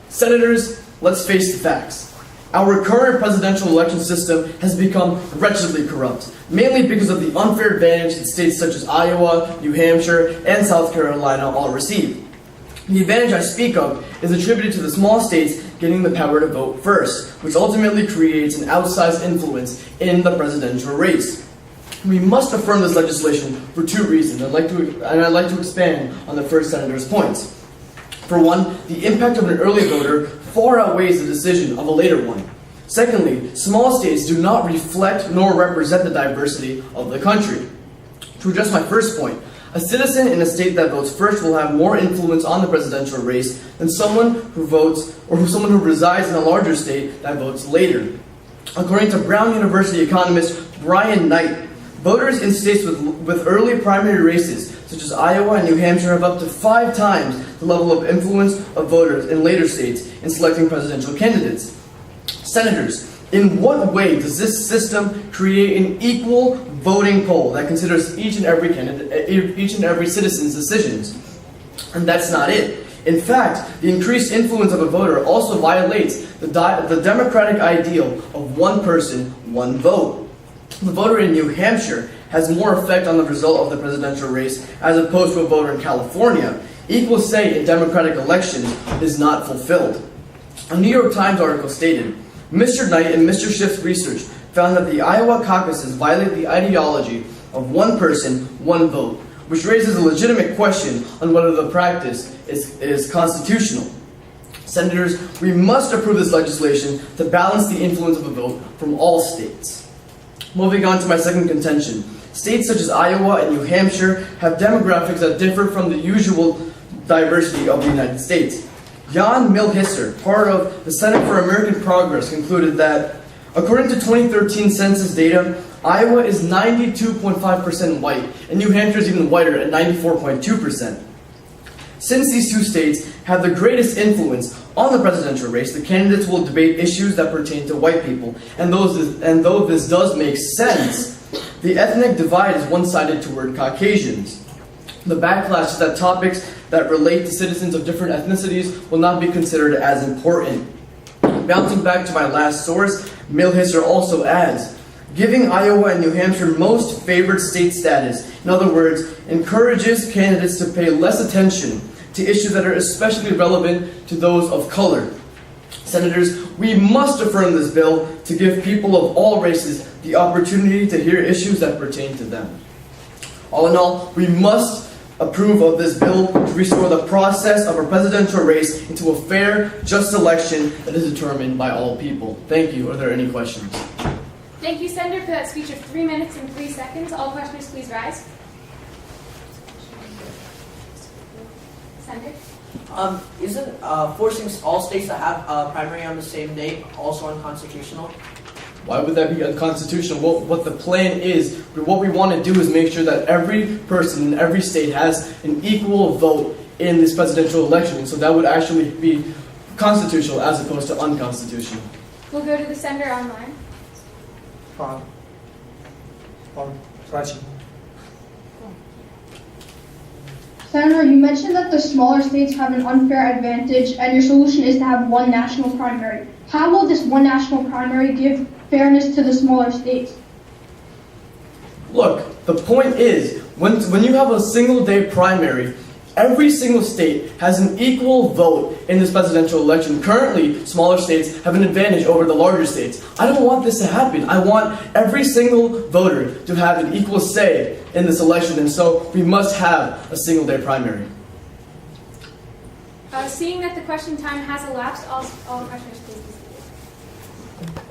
Senators, let's face the facts. Our current presidential election system has become wretchedly corrupt, mainly because of the unfair advantage that states such as Iowa, New Hampshire, and South Carolina all receive. The advantage I speak of is attributed to the small states getting the power to vote first, which ultimately creates an outsized influence in the presidential race. We must affirm this legislation for two reasons, I'd like to expand on the first senator's points. For one, the impact of an early voter far outweighs the decision of a later one. Secondly, small states do not reflect nor represent the diversity of the country. To address my first point, a citizen in a state that votes first will have more influence on the presidential race than someone who resides in a larger state that votes later. According to Brown University economist Brian Knight, voters in states with early primary races, such as Iowa and New Hampshire, have up to 5 times the level of influence of voters in later states in selecting presidential candidates. Senators, in what way does this system create an equal voting poll that considers each and every citizen's decisions? And that's not it. In fact, the increased influence of a voter also violates the democratic ideal of one person, one vote. The voter in New Hampshire has more effect on the result of the presidential race as opposed to a voter in California. Equal say in democratic elections is not fulfilled. A New York Times article stated, Mr. Knight and Mr. Schiff's research found that the Iowa caucuses violate the ideology of one person, one vote, which raises a legitimate question on whether the practice is constitutional. Senators, we must approve this legislation to balance the influence of a vote from all states. Moving on to my second contention. States such as Iowa and New Hampshire have demographics that differ from the usual diversity of the United States. Jan Milhisser, part of the Center for American Progress, concluded that, according to 2013 census data, Iowa is 92.5% white, and New Hampshire is even whiter at 94.2%. Since these two states have the greatest influence on the presidential race, the candidates will debate issues that pertain to white people. And though this does make sense, the ethnic divide is one-sided toward Caucasians. The backlash is that topics that relate to citizens of different ethnicities will not be considered as important. Bouncing back to my last source, Milhisser also adds, giving Iowa and New Hampshire most favored state status, in other words, encourages candidates to pay less attention to issues that are especially relevant to those of color. Senators, we must affirm this bill to give people of all races the opportunity to hear issues that pertain to them. All in all, we must approve of this bill to restore the process of our presidential race into a fair, just election that is determined by all people. Thank you. Are there any questions? Thank you, Senator, for that speech of 3 minutes and 3 seconds. All questioners, please rise. Senator? Isn't forcing all states to have a primary on the same day also unconstitutional? Why would that be unconstitutional? What the plan is, what we want to do is make sure that every person in every state has an equal vote in this presidential election. And so that would actually be constitutional as opposed to unconstitutional. We'll go to the senator online. Senator, you mentioned that the smaller states have an unfair advantage and your solution is to have one national primary. How will this one national primary give fairness to the smaller states? Look, the point is, when you have a single day primary, every single state has an equal vote in this presidential election. Currently, smaller states have an advantage over the larger states. I don't want this to happen. I want every single voter to have an equal say in this election, and so we must have a single day primary. Seeing that the question time has elapsed, all questioners please be seated.